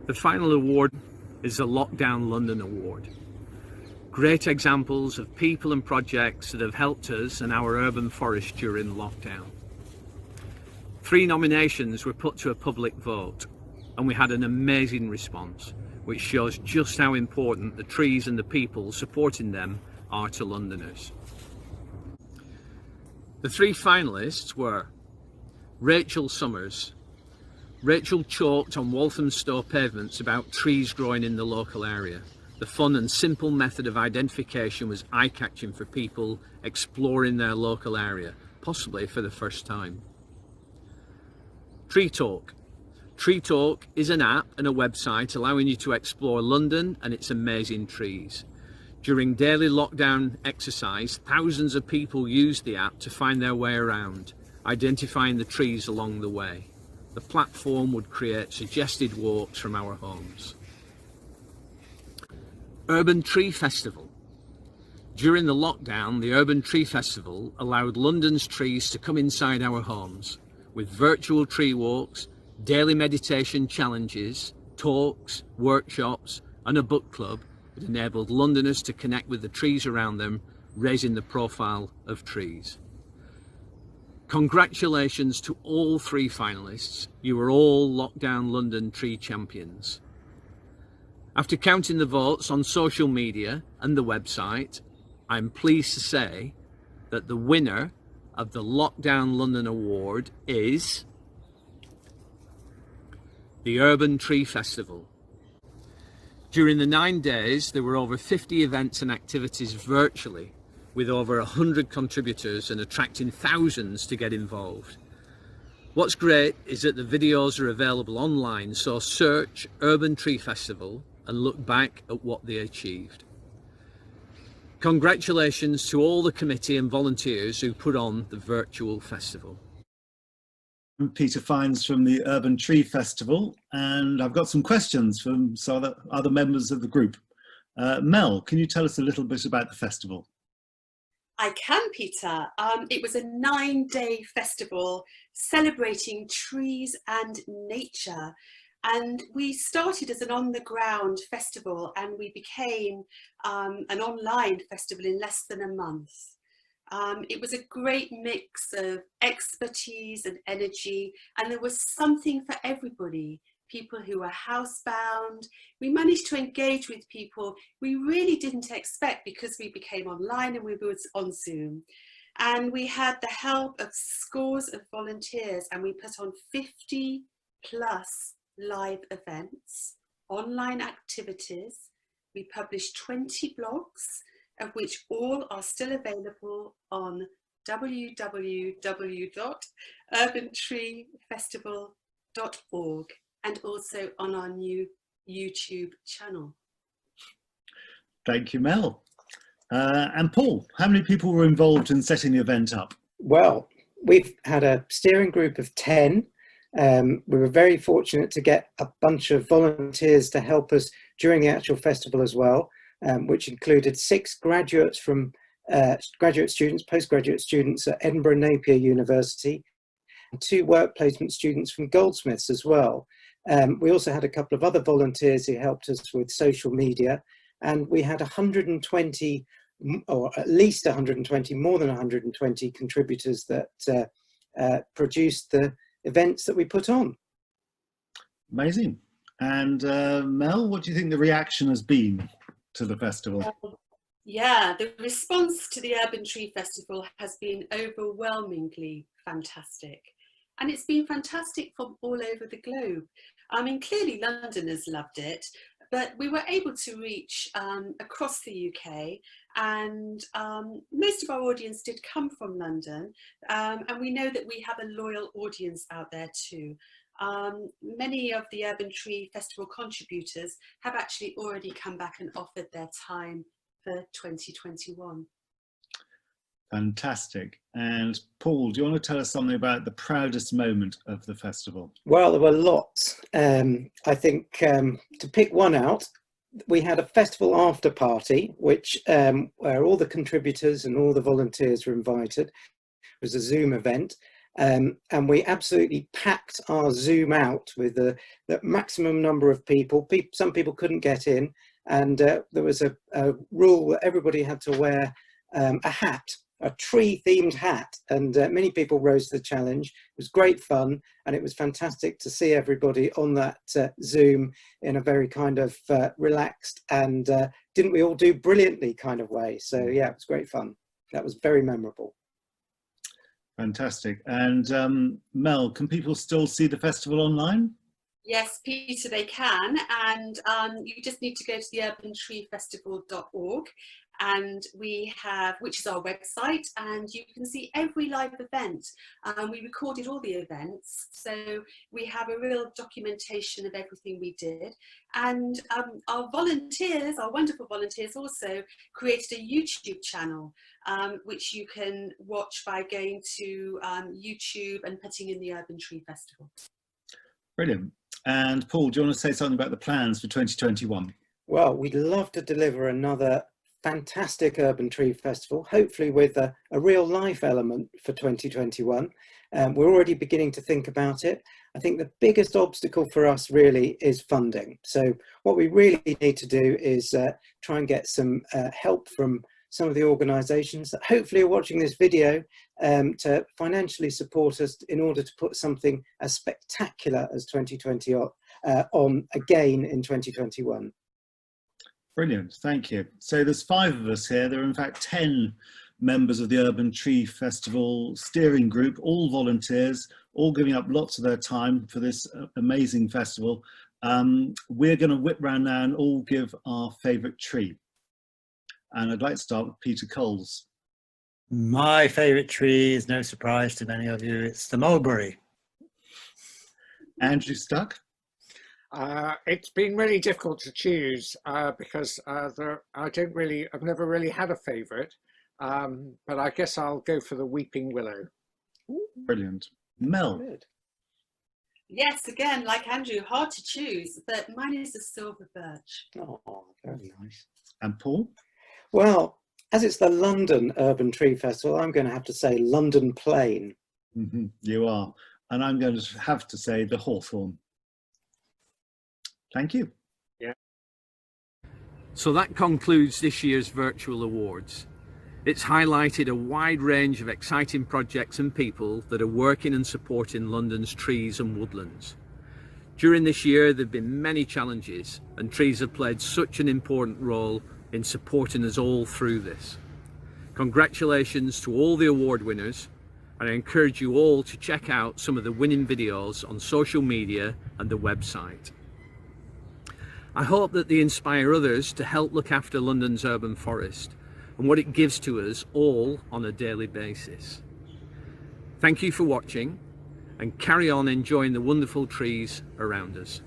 The final award is the Lockdown London Award. Great examples of people and projects that have helped us and our urban forest during lockdown. 3 nominations were put to a public vote, and we had an amazing response, which shows just how important the trees and the people supporting them are to Londoners. The 3 finalists were Rachel Summers. Rachel chalked on Walthamstow pavements about trees growing in the local area. The fun and simple method of identification was eye-catching for people exploring their local area, possibly for the first time. Tree Talk. Tree Talk is an app and a website allowing you to explore London and its amazing trees. During daily lockdown exercise, thousands of people used the app to find their way around, identifying the trees along the way. The platform would create suggested walks from our homes. Urban Tree Festival. During the lockdown, the Urban Tree Festival allowed London's trees to come inside our homes, with virtual tree walks, daily meditation challenges, talks, workshops, and a book club that enabled Londoners to connect with the trees around them, raising the profile of trees. Congratulations to all 3 finalists. You are all Lockdown London Tree Champions. After counting the votes on social media and the website, I'm pleased to say that the winner of the Lockdown London Award is the Urban Tree Festival. During the 9 days, there were over 50 events and activities virtually, with over 100 contributors and attracting thousands to get involved. What's great is that the videos are available online, so search Urban Tree Festival and look back at what they achieved. Congratulations to all the committee and volunteers who put on the virtual festival. I'm Peter Fiennes from the Urban Tree Festival, and I've got some questions from some other members of the group. Mel, can you tell us a little bit about the festival? I can, Peter. It was a 9-day festival celebrating trees and nature. And we started as an on-the-ground festival, and we became an online festival in less than a month. It was a great mix of expertise and energy, and there was something for everybody. People who were housebound. We managed to engage with people we really didn't expect because we became online and we were on Zoom. And we had the help of scores of volunteers, and we put on 50+ live events, online activities. We published 20 blogs, of which all are still available on www.urbantreefestival.org and also on our new YouTube channel. Thank you, Mel. And Paul, how many people were involved in setting the event up? Well, we've had a steering group of 10. We were very fortunate to get a bunch of volunteers to help us during the actual festival as well, which included 6 graduates from graduate students, postgraduate students at Edinburgh Napier University, and 2 work placement students from Goldsmiths as well. We also had a couple of other volunteers who helped us with social media, and we had 120, or at least 120, more than 120 contributors that produced the events that we put on. Amazing. And Mel, what do you think the reaction has been to the festival? Yeah, the response to the Urban Tree Festival has been overwhelmingly fantastic. And it's been fantastic from all over the globe. I mean, clearly Londoners loved it, but we were able to reach across the UK, and most of our audience did come from London, and we know that we have a loyal audience out there too. Many of the Urban Tree Festival contributors have actually already come back and offered their time for 2021. Fantastic. And Paul, do you want to tell us something about the proudest moment of the festival? Well, there were lots. I think to pick one out, we had a festival after party, which where all the contributors and all the volunteers were invited. It was a Zoom event, And we absolutely packed our Zoom out with the maximum number of people. Some people couldn't get in, and there was a rule that everybody had to wear a hat, a tree-themed hat, and many people rose to the challenge. It was great fun, and it was fantastic to see everybody on that Zoom in a very kind of relaxed and didn't we all do brilliantly kind of way. So yeah, it was great fun. That was very memorable. Fantastic. And Mel, can people still see the festival online? Yes, Peter, they can, and you just need to go to the urbantreefestival.org, and we have, which is our website, and you can see every live event. We recorded all the events, so we have a real documentation of everything we did. And our volunteers, our wonderful volunteers, also created a YouTube channel, which you can watch by going to YouTube and putting in the Urban Tree Festival. Brilliant. And Paul, do you want to say something about the plans for 2021? Well, we'd love to deliver another fantastic Urban Tree Festival, hopefully with a real life element for 2021. We're already beginning to think about it. I think the biggest obstacle for us really is funding. So what we really need to do is try and get some help from some of the organisations that hopefully are watching this video to financially support us in order to put something as spectacular as 2020 on again in 2021. Brilliant, thank you. So there's 5 of us here. There are in fact 10 members of the Urban Tree Festival steering group, all volunteers, all giving up lots of their time for this amazing festival. We're going to whip round now and all give our favourite tree. And I'd like to start with Peter Coles. My favourite tree is no surprise to many of you. It's the mulberry. Andrew Stuck. It's been really difficult to choose because I've never really had a favourite, but I guess I'll go for the weeping willow. Brilliant. Mel. Good. Yes, again, like Andrew, hard to choose, but mine is the silver birch. Oh, very nice. And Paul? Well, as it's the London Urban Tree Festival, I'm going to have to say London Plane. Mm-hmm, you are. And I'm going to have to say the hawthorn. Thank you. Yeah. So that concludes this year's virtual awards. It's highlighted a wide range of exciting projects and people that are working and supporting London's trees and woodlands. During this year, there have been many challenges, and trees have played such an important role in supporting us all through this. Congratulations to all the award winners, and I encourage you all to check out some of the winning videos on social media and the website. I hope that they inspire others to help look after London's urban forest and what it gives to us all on a daily basis. Thank you for watching, and carry on enjoying the wonderful trees around us.